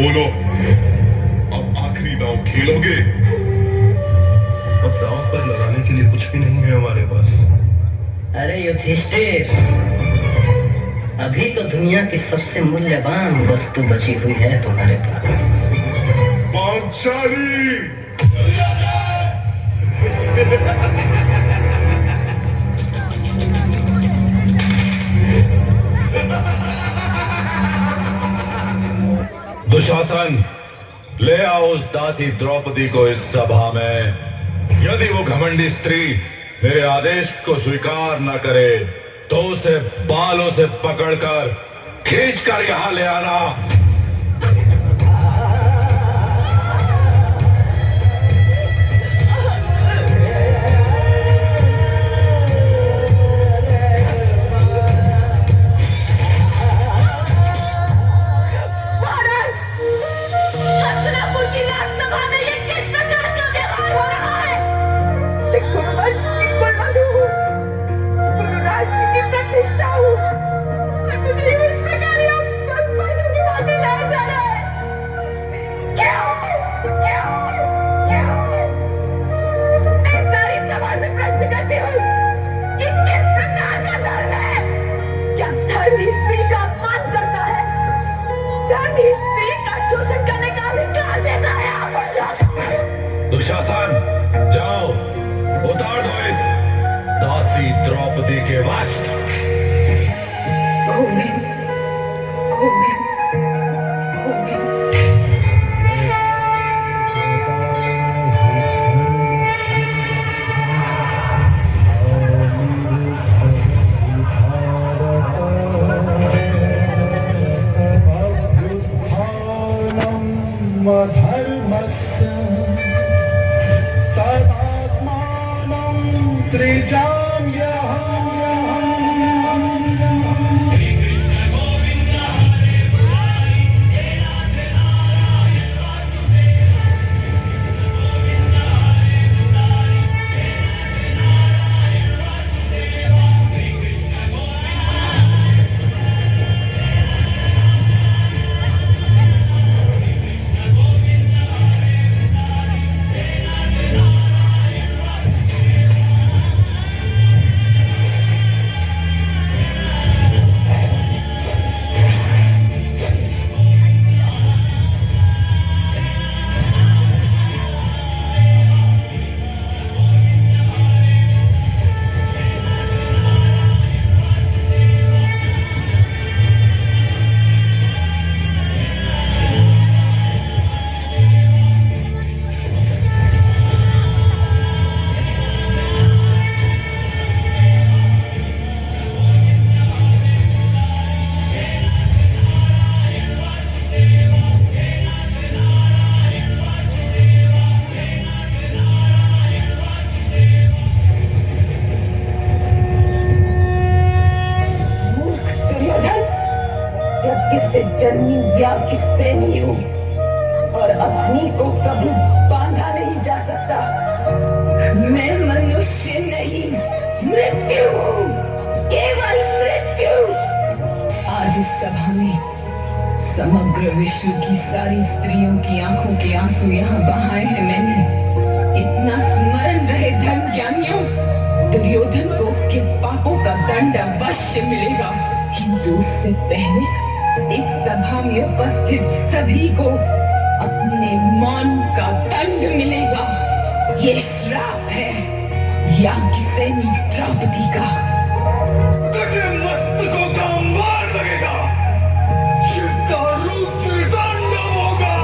बोलो, अब आखिरी दांव खेलोगे? अब दांव पर लगाने के लिए कुछ भी नहीं है हमारे पास। अरे युधिष्ठिर, अभी तो दुनिया की सबसे मूल्यवान वस्तु बची हुई है तुम्हारे पास। पांचाली! दुशासन, ले आओ उस दासी द्रौपदी को इस सभा में। यदि वो घमंडी स्त्री मेरे आदेश को स्वीकार न करे तो उसे बालों से पकड़कर खींचकर यहां ले आना। दुशासन, जाओ उतार दो इस दासी द्रौपदी के वस्त्र। धर्मस्य तदात्मानं सृजाम्यहम्। किससे जन्मी या किससे नहीं हूँ, और अग्नि को कभी बांधा नहीं जा सकता। मैं मनुष्य नहीं, मृत्यु हूँ, केवल मृत्यु। आज इस सभा में समग्र विश्व की सारी स्त्रियों की आंखों के आंसू यहाँ बहाए हैं मैंने। इतना स्मरण रहे धर्म ज्ञानियों, दुर्योधन को उसके पापों का दंड अवश्य मिलेगा, किंतु उससे पहले इस सभा में उपस्थित सभी को अपने मौन का दंड मिलेगा। ये श्राप है याज्ञसेनी द्रौपदी का। कटे मस्तकों का अंबार लगेगा, शिव का रुद्र तांडव होगा,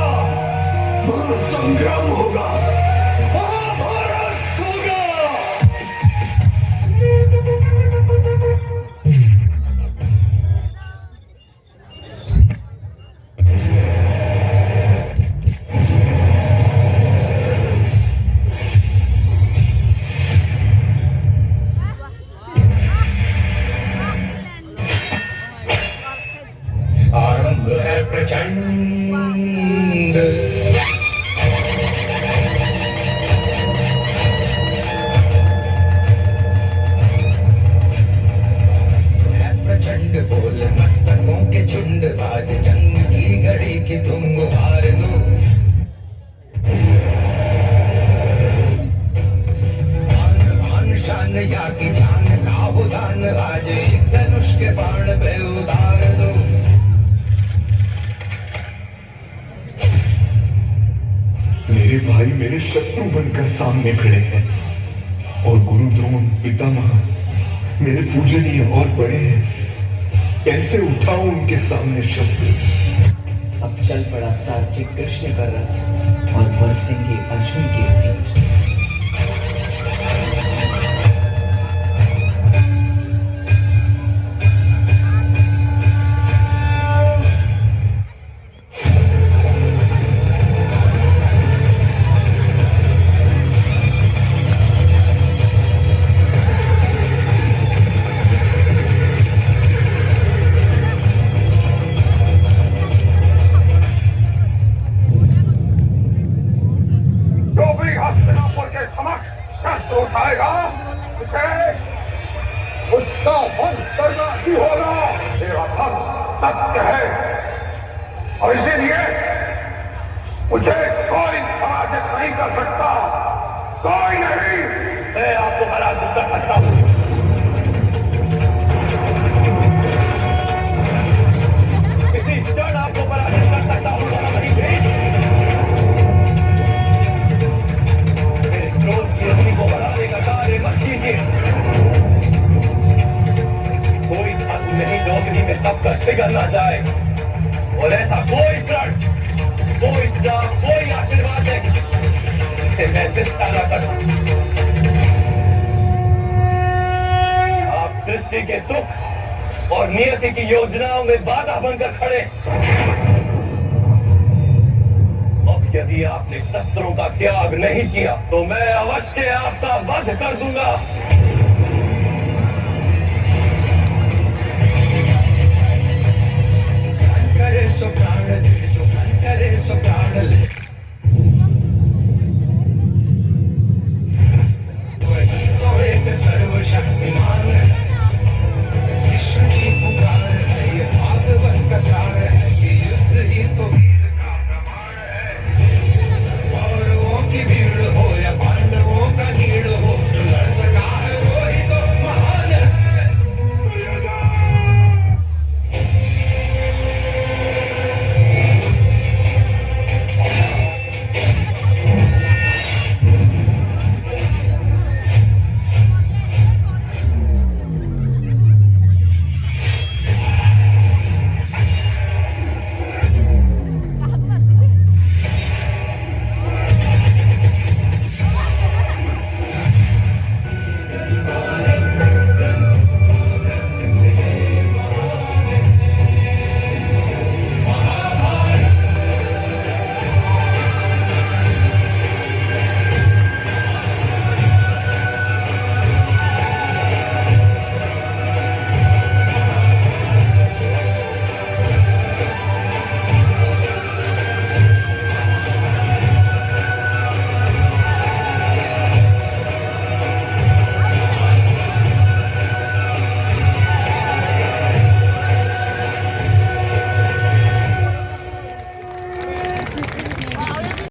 महासंग्राम होगा, महाभारत होगा। प्रचंड प्रचंड बोल मस्तकों के झुंड, आज जंग की घड़ी की तुम मेरे भाई मेरे शत्रु बनकर सामने खड़े हैं और गुरु द्रोण पितामह मेरे पूजनीय और बड़े हैं। कैसे उठाऊं उनके सामने शस्त्र? अब चल पड़ा सात्विक कृष्ण का रथ और बरसेंगे अर्जुन के तीर। जो भी हस्तिनापुर के समक्ष शस्त्र उठाएगा उसे उसका वध करना ही होगा। मेरा धर्म सत्य है और इसीलिए मुझे कोई पराजित नहीं कर सकता। कोई नहीं। मैं आपको पराजित कर सकता हूँ। किसी क्षण आपको पराजित कर सकता हूँ। क्रोध की अग्नि को बढ़ाने का कार्य मत कीजिए। कोई भस्म नहीं जो अग्नि में तब तक पिघल ना जाए और ऐसा कोई प्रण, कोई श्राप, कोई आशीर्वाद है जिसे मैं चिंता न कर सकूं। आप सृष्टि के सुख और नियति की योजनाओं में बाधा बनकर खड़े। यदि आपने शस्त्रों का त्याग नहीं किया तो मैं अवश्य आपका वध कर दूंगा। करे सो प्राण ले, जो करे सो प्राण ले।